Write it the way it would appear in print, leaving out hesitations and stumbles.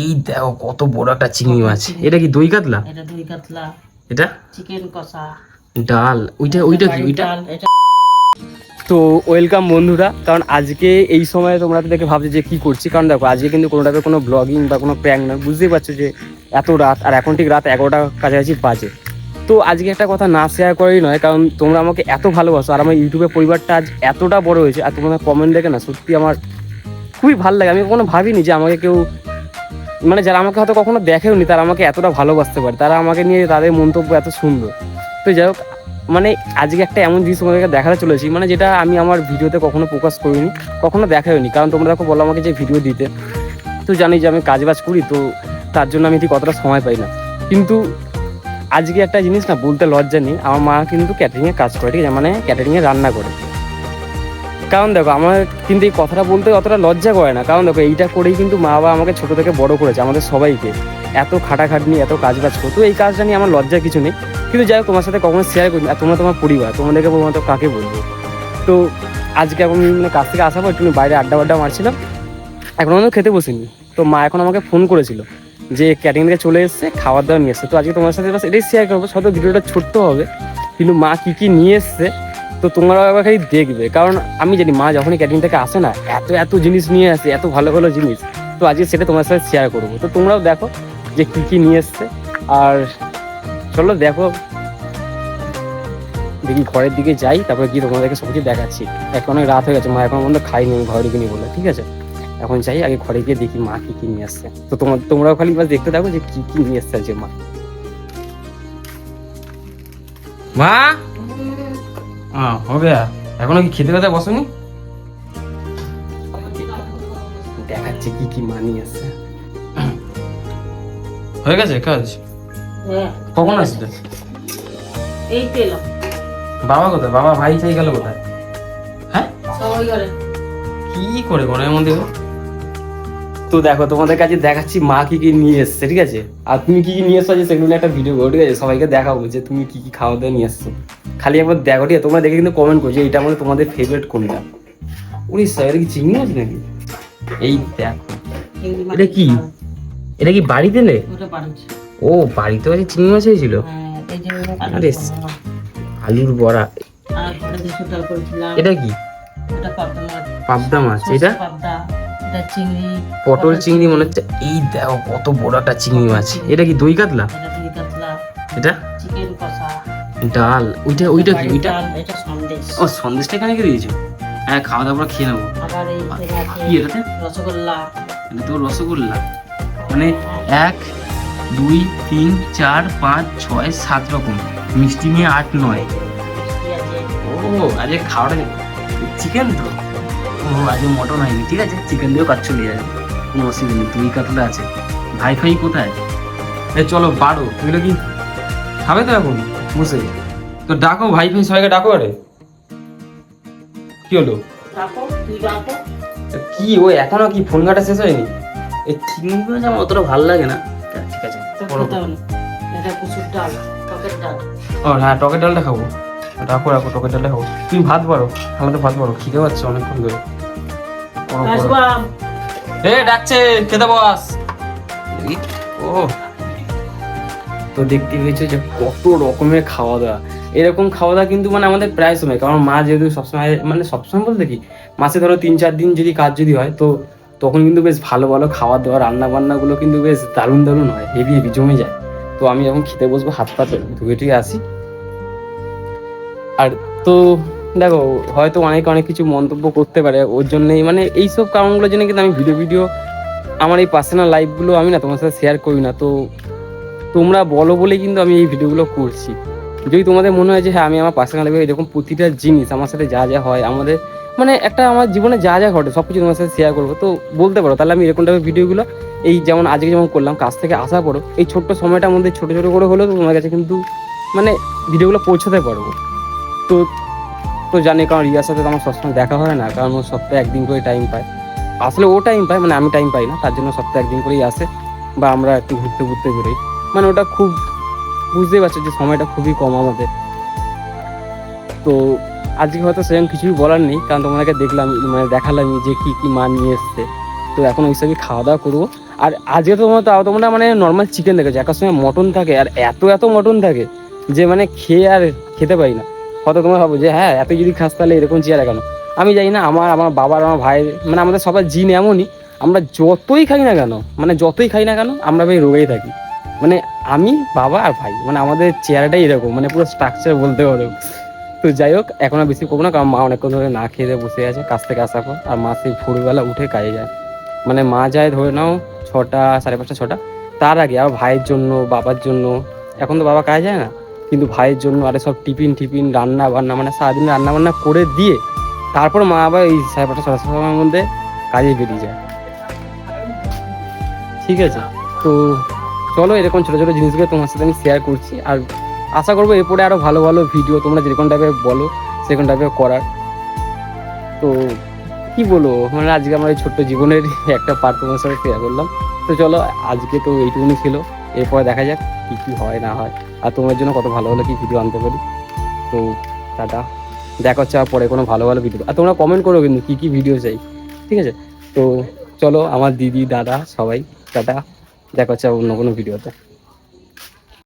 এই দেখো কত বড় একটা চিংড়ি মাছ। এটা কি দই কাতলা? এটা দই কাতলা। এটা চিকেন কষা। ডাল। ওইটা কি ওইটা? এটা তো ওয়েলকাম বন্ধুরা, কারণ আজকে এই সময় তোমরা তো দেখে ভাবছো যে কি করছি, কারণ দেখো আজকে কিন্তু কোনো টাইপের কোনো ব্লগিং বা কোনো প্র্যাঙ্ক না, বুঝতেই পারছো যে এত রাত, আর এখন ঠিক রাত 11টা কাছাকাছি বাজে। তো আজকে একটা কথা না শেয়ার করেই নয়, কারণ তোমরা আমাকে এত ভালোবাসো আর আমার ইউটিউবের পরিবারটা আজ এতটা বড় হয়েছে, আর তোমাদের কমেন্ট দেখে না সত্যি আমার খুবই ভালো লাগে। আমি কখনো ভাবিনি যে আমাকে কেউ, মানে যারা আমাকে হয়তো কখনো দেখেওনি, তারা আমাকে এতটা ভালোবাসতে পারে, তারা আমাকে নিয়ে তাদের মন্তব্য এত সুন্দর। তো যাই হোক, মানে আজকে একটা এমন জিনিস তোমাদেরকে দেখাতে চলেছি, মানে যেটা আমি আমার ভিডিওতে কখনো প্রকাশ করিনি, কখনো দেখাইনি, কারণ তোমরা দেখো বলো আমাকে যে ভিডিও দিতে, তো জানি যে আমি কাজবাজ করি, তো তার জন্য আমি ঠিক অতটা সময় পাই না। কিন্তু আজকে একটা জিনিস না বলতে লজ্জা নেই, আমার মা কিন্তু ক্যাটারিংয়ে কাজ করে, ঠিক আছে, মানে ক্যাটারিংয়ে রান্না করে। কারণ দেখো আমার কিন্তু এই কথাটা বলতে অতটা লজ্জা করে না, কারণ দেখো এইটা করেই কিন্তু মা বাবা আমাকে ছোটো থেকে বড় করেছে, আমাদের সবাইকে এত খাটাখাটনি এত কাজবাজ করতো, এই কাজটা নিয়ে আমার লজ্জার কিছু নেই। কিন্তু যাই হোক, তোমার সাথে কখনো শেয়ার করি, আর তোমরা তোমার পরিবার, তোমাদেরকে বলবো তো কাকে বলবো। তো আজকে এখন মানে কাজ থেকে আসার পর একটু বাইরে আড্ডা মারছিলাম, এখন আমি খেতে বসিনি। তো মা এখন আমাকে ফোন করেছিল যে ক্যাটারিং থেকে চলে এসছে, খাবার দাবার নিয়ে এসছে। তো আজকে তোমার সাথে এটাই শেয়ার করবো, হয়তো ভিডিওটা ছোট্ট হবে, কিন্তু মা কী কী নিয়ে এসছে তো তোমরা একবার খালি দেখবে। কারণ আমি জানি মা যখনই ক্যাটারিং থেকে আসে না, এত জিনিস নিয়ে আসে, এত ভালো ভালো জিনিস। তো আজকে সেটা তোমার সাথে শেয়ার করবো, তো তোমরাও দেখো যে কী কী নিয়ে এসছে। আর চলো দেখো, দেখি ঘরের দিকে যাই, তারপরে গিয়ে তোমাদেরকে সব কিছু দেখাচ্ছি। এখন অনেক রাত হয়ে গেছে, মা এখন পর্যন্ত খাইনি, আমি ঘরে ঢুকিনি বলে, ঠিক আছে। এখন যাই, আগে ঘরে গিয়ে দেখি মা কী কী নিয়ে আসছে। তো তোমরাও খালি বাস দেখতে থাকো যে কী কী নিয়ে আসছে আজকে মা। মা হবে এখনো কি খেতে খেতে বসনি? দেখাচ্ছে কি কি মা নিয়ে আসছে। হয়ে গেছে কাজ? কখন আসবে? এই তো এলাম। বাবা কোথায়? বাবা ভাই চাই গেল কোথায়? হ্যাঁ সবাই করে কি করে ঘরের মধ্যে? তো দেখো তোমাদের কাছে দেখাচ্ছি মা কি কি নিয়ে এসছে, ঠিক আছে। আর তুমি কি কি নিয়ে এসছো সেগুলো একটা ভিডিও করো, ঠিক আছে, সবাইকে দেখাবো যে তুমি কি কি খাওয়া দাওয়া নিয়ে এসছো। খালি একবার দেখো, ঠিক আছে, তোমরা দেখে কিন্তু কমেন্ট করছো এইটা আমাদের তোমাদের ফেভারিট কোনটা। উড়িষ্যা, এটা কি চিংড়ি মাছ নাকি? এই দেখো, এটা কি? এটা কি বাড়িতে নে? ও বাড়িতে আছে চিংড়ি মাছ হয়েছিল। আরে আলুর বড়া। এটা কি? পাবদা মাছ। এটা পটল চিংড়ি মনে হচ্ছে। এই দেখো কত বড় একটা চিংড়ি মাছ। এটা কি দই কাতলা? এটা চিকেন কষা। ডাল। ওইটা কি? ওইটা সন্দেশ। ও সন্দেশটা এখানে কে দিয়েছো? হ্যাঁ, খাওয়া দাওয়া খেয়ে নেবো। আবার এই কি এটাতে? রসগোল্লা। এটা তো রসগোল্লা, মানে 1 2 3 4 5 6 7 রকম মিষ্টি নিয়ে 8 9। ও আজকে খাওয়াটা চিকেন তো। ও আজকে মটন হয়নি, ঠিক আছে, চিকেন দিয়েও কাজ চলে যাবে, কোনো অসুবিধা নেই। দই কাতলা আছে। ভাই ফাই কোথায়? চলো বাড়ো, এগুলো কি খাবে তো এখন বসে? তো ডাকো ভাই ফাই সবাইকে ডাকো। আরে কি হলো? কি ও এখনো কি ফোন ঘাটা শেষ হয়নি? এই চিংড়ি মাছ আমার অতটা ভালো লাগে না, ঠিক আছে। ও হ্যাঁ, টকের ডালটা খাবো। রাখো টকের ডালটা খাবো। তুমি ভাত পারো, আমাদের ভাত পারো, খিদে পাচ্ছে অনেকক্ষণ ধরে। ডাকছে, খেতে বস। ও তো দেখতে পেয়েছো যে কত রকমের খাওয়া দাওয়া। এরকম খাওয়া দাওয়া কিন্তু মানে আমাদের প্রায় সময়, কারণ মা যেহেতু সবসময়, মানে সবসময় বলতে কি মাসে ধরো 3-4 দিন যদি কাজ যদি হয়, তো তখন কিন্তু বেশ ভালো ভালো খাওয়া দাওয়া রান্না বান্নাগুলো কিন্তু বেশ দারুণ হয়, হেভি জমে যায়। তো আমি যখন খেতে বসবো হাত পা ধুয়ে টুয়ে আসি। আর তো দেখো হয়তো অনেক কিছু মন্তব্য করতে পারে, ওর জন্যই মানে এইসব কারণগুলোর জন্য কিন্তু আমি ভিডিও আমার এই পার্সোনাল লাইফগুলো আমি না তোমার সাথে শেয়ার করি না। তো তোমরা বলো বলে কিন্তু আমি এই ভিডিওগুলো করছি। যদি তোমাদের মনে হয় যে হ্যাঁ আমি আমার পার্সোনাল লাইফে এরকম প্রতিটা জিনিস আমার সাথে যা যা হয়, আমাদের মানে একটা আমার জীবনে যা যা ঘটে সব কিছু তোমার সাথে শেয়ার করবো, তো বলতে পারো, তাহলে আমি এরকম টাইপের ভিডিওগুলো এই যেমন আজকে যেমন করলাম, কাজ থেকে আসার পরও এই ছোট্ট সময়টার মধ্যে ছোটো করে হলেও তোমার কাছে কিন্তু মানে ভিডিওগুলো পৌঁছাতে পারবো। তো তো জানি, কারণ রিয়ার সাথে তো আমার সবসময় দেখা হয় না, কারণ ও সপ্তাহে 1 দিন করে টাইম পায়। আসলে ও টাইম পায়, মানে আমি টাইম পাই না, তার জন্য সপ্তাহে 1 দিন করেই আসে, বা আমরা একটু ঘুরতে বেরোই। মানে ওটা খুব বুঝতেই পারছো যে সময়টা খুবই কম আমাদের। তো আজকে হয়তো সেরকম কিছুই বলার নেই, কারণ তোমাদেরকে দেখলাম, মানে দেখালাম যে কি কি মা নিয়ে এসছে। তো এখন ওইসবই খাওয়া দাওয়া করবো। আর আজকে তোমরা মানে নর্মাল চিকেন দেখেছো, একার সময় মটন থাকে, আর এত মটন থাকে যে মানে খেয়ে আর খেতে পারি না। হয়তো তোমরা ভাবো যে হ্যাঁ এত যদি খাস তাহলে এরকম চেয়ারে কেন। আমি জানি না, আমার বাবার আমার ভাইয়ের মানে আমাদের সবার জিন এমনই, আমরা যতই খাই না কেন আমরা ভাই রোগেই থাকি। মানে আমি, বাবা আর ভাই, মানে আমাদের চেয়ারটাই এরকম, মানে পুরো স্ট্রাকচার বলতে পারো। তো যাই হোক, এখন আর বেশি করবো না, কারণ মা অনেকক্ষণ ধরে না খেয়ে দিয়ে বসে আছে কাজ থেকে আসার পর। আর মা সেই ভোরবেলা উঠে কাজে যায়, মানে মা যায় ধরে নাও 6টা, 5:30, 6টা। তার আগে আবার ভাইয়ের জন্য, বাবার জন্য, এখন তো বাবা কাজে যায় না, কিন্তু ভাইয়ের জন্য আরে সব টিফিন রান্না বান্না, মানে সারাদিন রান্না বান্না করে দিয়ে তারপর মা আবার এই 5:30, 6টার সময়ের মধ্যে কাজে বেরিয়ে যায়। ঠিক আছে, তো চলো এরকম ছোটো ছোটো জিনিসগুলো তোমার সাথে আমি শেয়ার করছি, আর আশা করবো এরপরে আরও ভালো ভালো ভিডিও তোমরা যেরকম টাইপের বলো সেরকম টাইপের করার। তো কি বলবো, মানে আজকে আমার এই ছোট্ট জীবনের একটা পার্ট তোমার সাথে শেয়ার করলাম। তো চলো আজকে তো এইটুকুনি ছিল, এরপরে দেখা যাক কি হয় না হয়, আর তোমার জন্য কত ভালো ভালো কি ভিডিও আনতে পারি। তো টাটা, দেখা হচ্ছে আর পরে কোনো ভালো ভালো ভিডিও। আর তোমরা কমেন্ট করো কিন্তু কি ভিডিও চাই, ঠিক আছে? তো চলো আমার দিদি দাদা সবাই টাটা, দেখা হচ্ছে অন্য কোনো ভিডিওতে।